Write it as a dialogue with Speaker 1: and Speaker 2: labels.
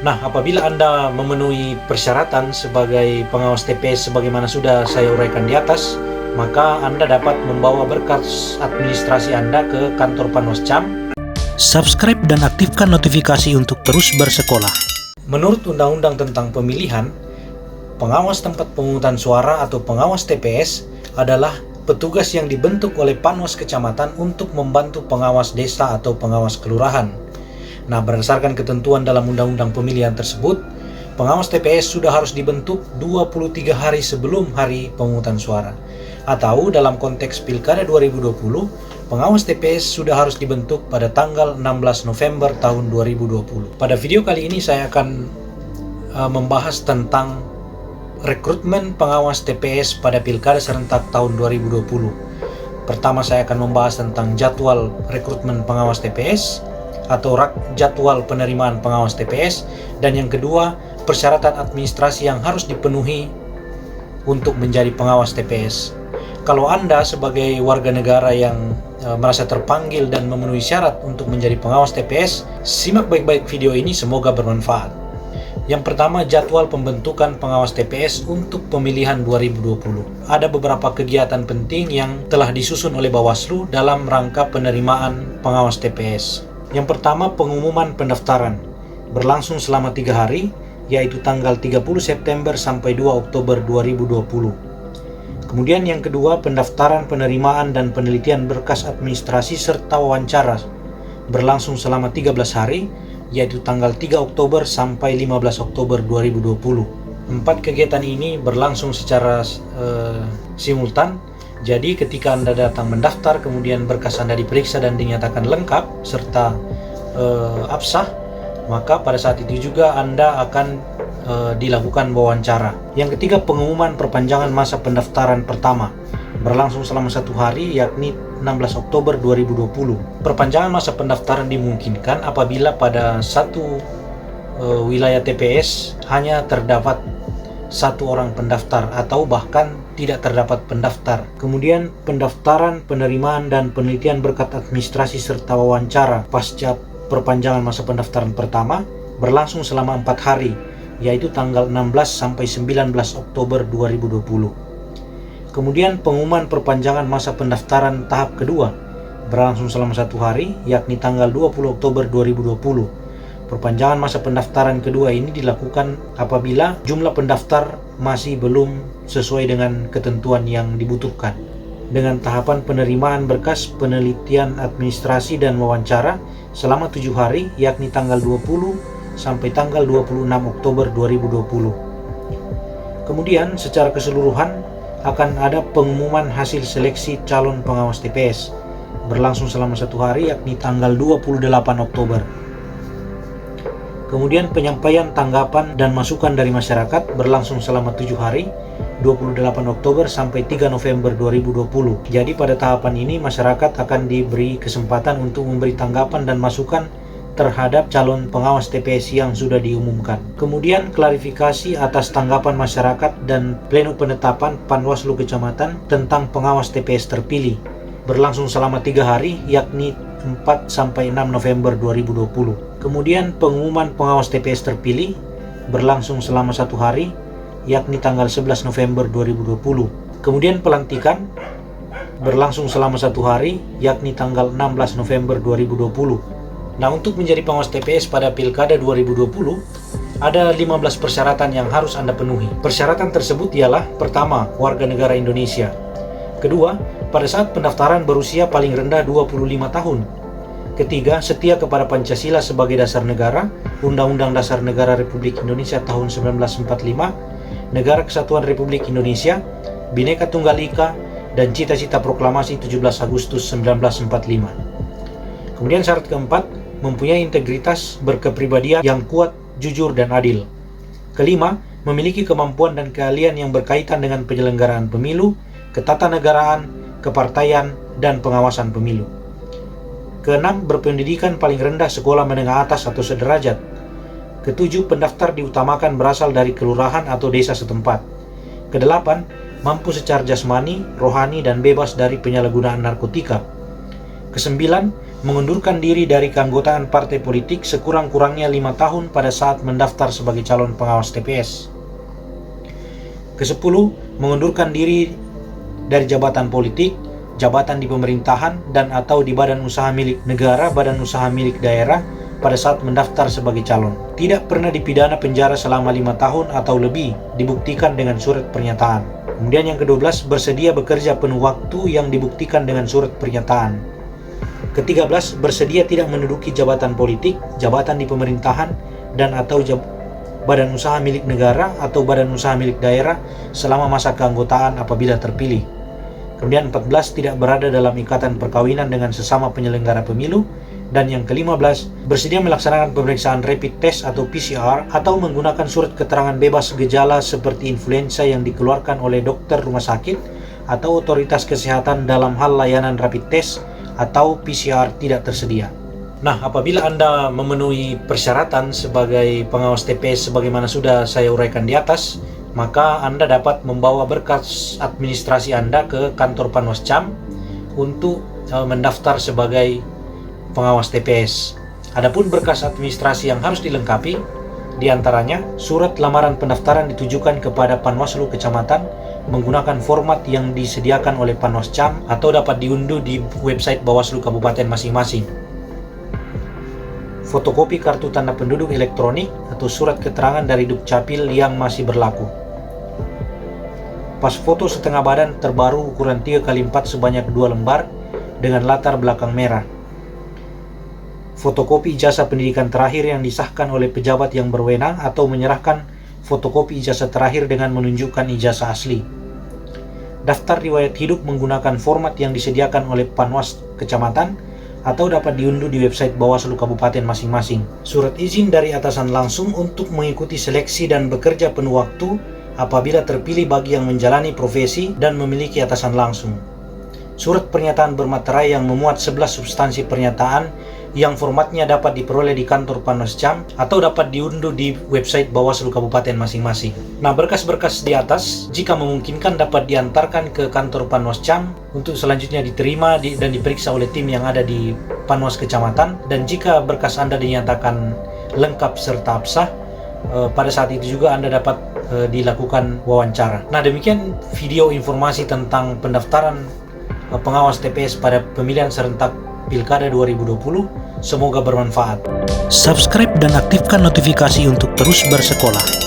Speaker 1: Nah, apabila Anda memenuhi persyaratan sebagai pengawas TPS sebagaimana sudah saya uraikan di atas, maka Anda dapat membawa berkas administrasi Anda ke kantor Panwascam. Subscribe dan aktifkan notifikasi untuk terus bersekolah. Menurut Undang-Undang tentang Pemilihan, pengawas tempat pemungutan suara atau pengawas TPS adalah petugas yang dibentuk oleh Panwas Kecamatan untuk membantu pengawas desa atau pengawas kelurahan. Nah, berdasarkan ketentuan dalam Undang-Undang Pemilihan tersebut, pengawas TPS sudah harus dibentuk 23 hari sebelum hari pemungutan suara. Atau dalam konteks Pilkada 2020, pengawas TPS sudah harus dibentuk pada tanggal 16 November tahun 2020. Pada video kali ini saya akan membahas tentang rekrutmen pengawas TPS pada Pilkada serentak tahun 2020. Pertama, saya akan membahas tentang jadwal rekrutmen pengawas TPS atau jadwal penerimaan pengawas TPS, dan yang kedua, persyaratan administrasi yang harus dipenuhi untuk menjadi pengawas TPS. Kalau Anda sebagai warga negara yang merasa terpanggil dan memenuhi syarat untuk menjadi pengawas TPS, simak baik-baik video ini, semoga bermanfaat. Yang pertama, jadwal pembentukan pengawas TPS untuk pemilihan 2020. Ada beberapa kegiatan penting yang telah disusun oleh Bawaslu dalam rangka penerimaan pengawas TPS. Yang pertama, pengumuman pendaftaran berlangsung selama 3 hari, yaitu tanggal 30 September sampai 2 Oktober 2020. Kemudian yang kedua, pendaftaran, penerimaan, dan penelitian berkas administrasi serta wawancara berlangsung selama 13 hari, yaitu tanggal 3 Oktober sampai 15 Oktober 2020. 4 kegiatan ini berlangsung secara simultan. Jadi ketika Anda datang mendaftar, kemudian berkas Anda diperiksa dan dinyatakan lengkap serta absah, maka pada saat itu juga Anda akan dilakukan wawancara. Yang ketiga, pengumuman perpanjangan masa pendaftaran pertama berlangsung selama 1 hari, yakni 16 Oktober 2020. Perpanjangan masa pendaftaran dimungkinkan apabila pada satu wilayah TPS hanya terdapat 1 orang pendaftar atau bahkan tidak terdapat pendaftar. Kemudian pendaftaran, penerimaan, dan penelitian berkas administrasi serta wawancara pasca perpanjangan masa pendaftaran pertama berlangsung selama 4 hari, yaitu tanggal 16 sampai 19 Oktober 2020. Kemudian pengumuman perpanjangan masa pendaftaran tahap kedua berlangsung selama 1 hari, yakni tanggal 20 Oktober 2020. Perpanjangan masa pendaftaran kedua ini dilakukan apabila jumlah pendaftar masih belum sesuai dengan ketentuan yang dibutuhkan. Dengan tahapan penerimaan berkas, penelitian administrasi, dan wawancara selama 7 hari, yakni tanggal 20 sampai tanggal 26 Oktober 2020. Kemudian secara keseluruhan akan ada pengumuman hasil seleksi calon pengawas TPS berlangsung selama 1 hari, yakni tanggal 28 Oktober. Kemudian penyampaian tanggapan dan masukan dari masyarakat berlangsung selama 7 hari, 28 Oktober sampai 3 November 2020. Jadi pada tahapan ini masyarakat akan diberi kesempatan untuk memberi tanggapan dan masukan terhadap calon pengawas TPS yang sudah diumumkan. Kemudian klarifikasi atas tanggapan masyarakat dan pleno penetapan Panwaslu Kecamatan tentang pengawas TPS terpilih berlangsung selama 3 hari, yakni 4 sampai 6 November 2020. Kemudian pengumuman pengawas TPS terpilih berlangsung selama 1 hari, yakni tanggal 11 November 2020. Kemudian pelantikan berlangsung selama 1 hari, yakni tanggal 16 November 2020. Nah, untuk menjadi pengawas TPS pada Pilkada 2020, ada 15 persyaratan yang harus Anda penuhi. Persyaratan tersebut ialah: pertama, warga negara Indonesia. Kedua, pada saat pendaftaran berusia paling rendah 25 tahun. Ketiga, setia kepada Pancasila sebagai dasar negara, Undang-Undang Dasar Negara Republik Indonesia tahun 1945, Negara Kesatuan Republik Indonesia, Bhinneka Tunggal Ika, dan cita-cita proklamasi 17 Agustus 1945. Kemudian syarat keempat, mempunyai integritas berkepribadian yang kuat, jujur, dan adil. Kelima, memiliki kemampuan dan keahlian yang berkaitan dengan penyelenggaraan pemilu, ketatanegaraan, kepartaian, dan pengawasan pemilu. Keenam, berpendidikan paling rendah sekolah menengah atas atau sederajat. Ketujuh, pendaftar diutamakan berasal dari kelurahan atau desa setempat. Kedelapan, mampu secara jasmani, rohani, dan bebas dari penyalahgunaan narkotika. Kesembilan, mengundurkan diri dari keanggotaan partai politik sekurang-kurangnya 5 tahun pada saat mendaftar sebagai calon pengawas TPS. Kesepuluh, mengundurkan diri dari jabatan politik, jabatan di pemerintahan, dan atau di badan usaha milik negara, badan usaha milik daerah pada saat mendaftar sebagai calon. Tidak pernah dipidana penjara selama 5 tahun atau lebih, dibuktikan dengan surat pernyataan. Kemudian yang ke-12, bersedia bekerja penuh waktu yang dibuktikan dengan surat pernyataan. Ke-13, bersedia tidak menduduki jabatan politik, jabatan di pemerintahan, dan atau badan usaha milik negara atau badan usaha milik daerah selama masa keanggotaan apabila terpilih. Kemudian 14, tidak berada dalam ikatan perkawinan dengan sesama penyelenggara pemilu. Dan yang ke-15, bersedia melaksanakan pemeriksaan rapid test atau PCR atau menggunakan surat keterangan bebas gejala seperti influenza yang dikeluarkan oleh dokter rumah sakit atau otoritas kesehatan dalam hal layanan rapid test atau PCR tidak tersedia. Nah, apabila Anda memenuhi persyaratan sebagai pengawas TPS sebagaimana sudah saya uraikan di atas, maka Anda dapat membawa berkas administrasi Anda ke kantor Panwascam untuk mendaftar sebagai pengawas TPS. Adapun berkas administrasi yang harus dilengkapi, diantaranya surat lamaran pendaftaran ditujukan kepada Panwaslu Kecamatan menggunakan format yang disediakan oleh Panwascam atau dapat diunduh di website Bawaslu Kabupaten masing-masing. Fotokopi kartu tanda penduduk elektronik atau surat keterangan dari Dukcapil yang masih berlaku. Pas foto setengah badan terbaru ukuran 3x4 sebanyak 2 lembar dengan latar belakang merah. Fotokopi ijazah pendidikan terakhir yang disahkan oleh pejabat yang berwenang atau menyerahkan fotokopi ijazah terakhir dengan menunjukkan ijazah asli. Daftar riwayat hidup menggunakan format yang disediakan oleh Panwas Kecamatan atau dapat diunduh di website Bawaslu Kabupaten masing-masing. Surat izin dari atasan langsung untuk mengikuti seleksi dan bekerja penuh waktu apabila terpilih bagi yang menjalani profesi dan memiliki atasan langsung. Surat pernyataan bermaterai yang memuat 11 substansi pernyataan yang formatnya dapat diperoleh di kantor Panwascam atau dapat diunduh di website Bawaslu Kabupaten masing-masing. Nah, berkas-berkas di atas jika memungkinkan dapat diantarkan ke kantor Panwascam untuk selanjutnya diterima dan diperiksa oleh tim yang ada di Panwas Kecamatan, dan jika berkas Anda dinyatakan lengkap serta absah, pada saat itu juga Anda dapat dilakukan wawancara. Nah, demikian video informasi tentang pendaftaran pengawas TPS pada pemilihan serentak Pilkada 2020. Semoga bermanfaat. Subscribe dan aktifkan notifikasi untuk terus bersekolah.